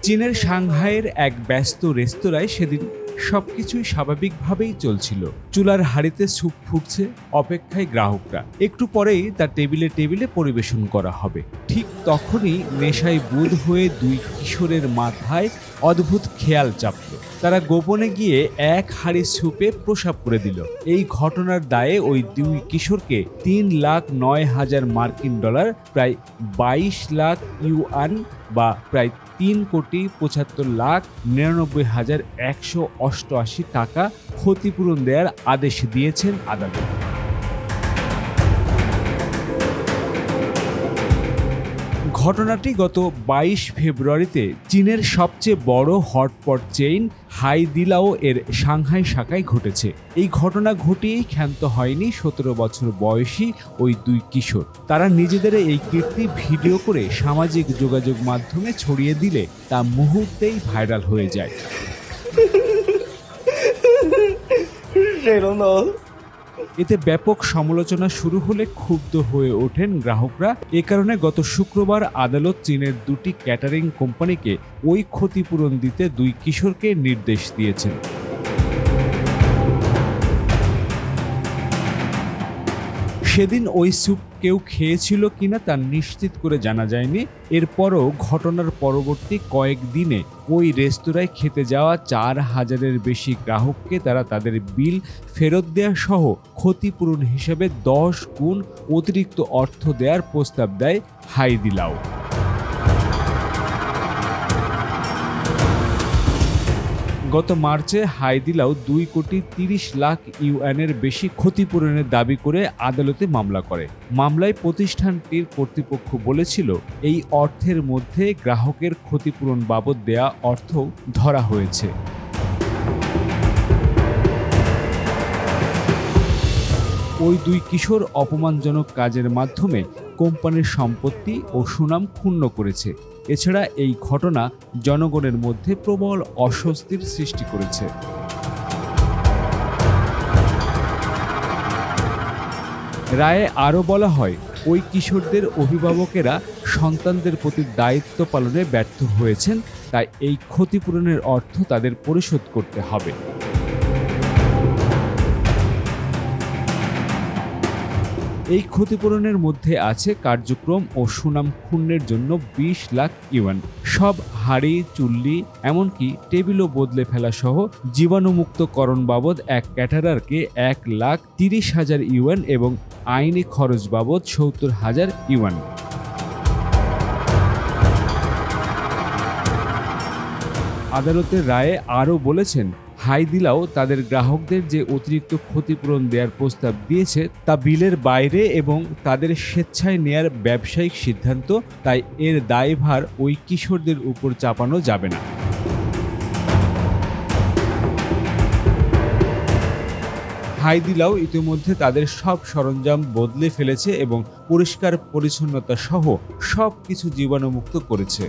চীনের সাংহাইয়ের এক ব্যস্ত রেস্তোরাঁয় সেদিন সবকিছুই স্বাভাবিকভাবেই চলছিল। চুলার হাঁড়িতে স্যুপ ফুটছে, অপেক্ষায় গ্রাহকরা। একটু পরেই তা টেবিলে টেবিলে পরিবেশন করা হবে। ঠিক তখনই নেশায় বুঁদ হয়ে দুই কিশোরের মাথায় অদ্ভুত খেয়াল চাপল। তারা গোপনে গিয়ে এক হাঁড়ি স্যুপে প্রসাব করে দিল। এই ঘটনার দায়ে ওই দুই কিশোরকে $3,09,000 মার্কিন, প্রায় 22 লাখ ইউয়ান বা প্রায় $3,75,99,188 টাকা ক্ষতিপূরণ দেওয়ার আদেশ দিয়েছেন আদালত। ঘটনাটি গত 22 ফেব্রুয়ারিতে চীনের সবচেয়ে বড় হটপট চেইন হাইদিলাও এর সাংহাই শাখায় ঘটেছে। এই ঘটনা ঘটিয়েই ক্ষান্ত হয়নি 17 বছর বয়সী ওই দুই কিশোর। তারা নিজেদের এই কীর্তি ভিডিও করে সামাজিক যোগাযোগ মাধ্যমে ছড়িয়ে দিলে তা মুহূর্তেই ভাইরাল হয়ে যায়। এতে ব্যাপক সমালোচনা শুরু হলে ক্ষুব্ধ হয়ে ওঠেন গ্রাহকরা। এ কারণে গত শুক্রবার আদালত চীনের দুটি ক্যাটারিং কোম্পানিকে ওই ক্ষতিপূরণ দিতে দুই কিশোরকে নির্দেশ দিয়েছেন। সেদিন ওই স্যুপ কেউ খেয়েছিল কিনা তা নিশ্চিত করে জানা যায়নি। এরপরও ঘটনার পরবর্তী কয়েকদিনে ওই রেস্তোরাঁয় খেতে যাওয়া 4,000-এর বেশি গ্রাহককে তারা তাদের বিল ফেরত দেওয়া সহ ক্ষতিপূরণ হিসেবে 10 গুণ অতিরিক্ত অর্থ দেওয়ার প্রস্তাব দেয় হাইদিলাও। গত মার্চে হাইদিলাও 2,30 লাখ ইউয়ানের বেশি ক্ষতিপূরণের দাবি করে আদালতে মামলা করে। মামলায় প্রতিষ্ঠানটির কর্তৃপক্ষ বলেছিল, এই অর্থের মধ্যে গ্রাহকের ক্ষতিপূরণ বাবদ দেয়া অর্থ ধরা হয়েছে। ওই দুই কিশোর অপমানজনক কাজের মাধ্যমে কোম্পানির সম্পত্তি ও সুনাম ক্ষুণ্ণ করেছে। এছাড়া এই ঘটনা জনগণের মধ্যে প্রবল অস্বস্তির সৃষ্টি করেছে। রায়ে আরও বলা হয়, ওই কিশোরদের অভিভাবকেরা সন্তানদের প্রতি দায়িত্ব পালনে ব্যর্থ হয়েছেন, তাই এই ক্ষতিপূরণের অর্থ তাদের পরিশোধ করতে হবে। এই ক্ষতিপূরণের মধ্যে আছে কার্যক্রম ও সুনাম ক্ষুণ্ণের জন্য 20 লাখ ইউয়ান, সব হাঁড়ি, চুল্লি, এমনকি টেবিলও বদলে ফেলা সহ জীবাণুমুক্তকরণ বাবদ এক ক্যাটারারকে 1,30,000 ইউয়ান এবং আইনি খরচ বাবদ 70,000 ইউয়ান। আদালতের রায়ে আরও বলেছেন, হাইদিলাও তাদের গ্রাহকদের যে অতিরিক্ত ক্ষতিপূরণ দেওয়ার প্রস্তাব দিয়েছে তা বিলের বাইরে এবং তাদের স্বেচ্ছায় নেয়ার ব্যবসায়িক সিদ্ধান্ত, তাই এর দায়ভার ওই কিশোরদের উপর চাপানো যাবে না। হাইদিলাও ইতিমধ্যে তাদের সব সরঞ্জাম বদলে ফেলেছে এবং পরিষ্কার পরিচ্ছন্নতা সহ সব কিছু জীবাণুমুক্ত করেছে।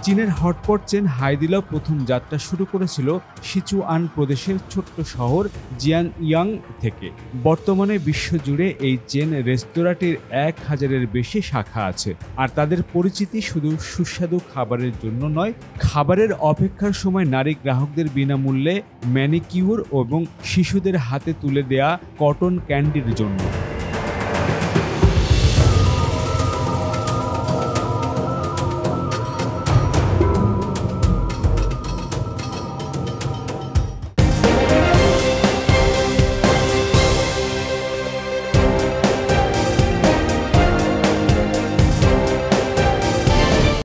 চীনের হটপট চেন হাইদিলাও প্রথম যাত্রা শুরু করেছিল সিচুয়ান প্রদেশের ছোট্ট শহর জিয়ানইয়াং থেকে। বর্তমানে বিশ্বজুড়ে এই চেন রেস্তোরাঁটির 1,000-এর বেশি শাখা আছে। আর তাদের পরিচিতি শুধু সুস্বাদু খাবারের জন্য নয়, খাবারের অপেক্ষার সময় নারী গ্রাহকদের বিনামূল্যে ম্যানিকিউর এবং শিশুদের হাতে তুলে দেয়া কটন ক্যান্ডির জন্য।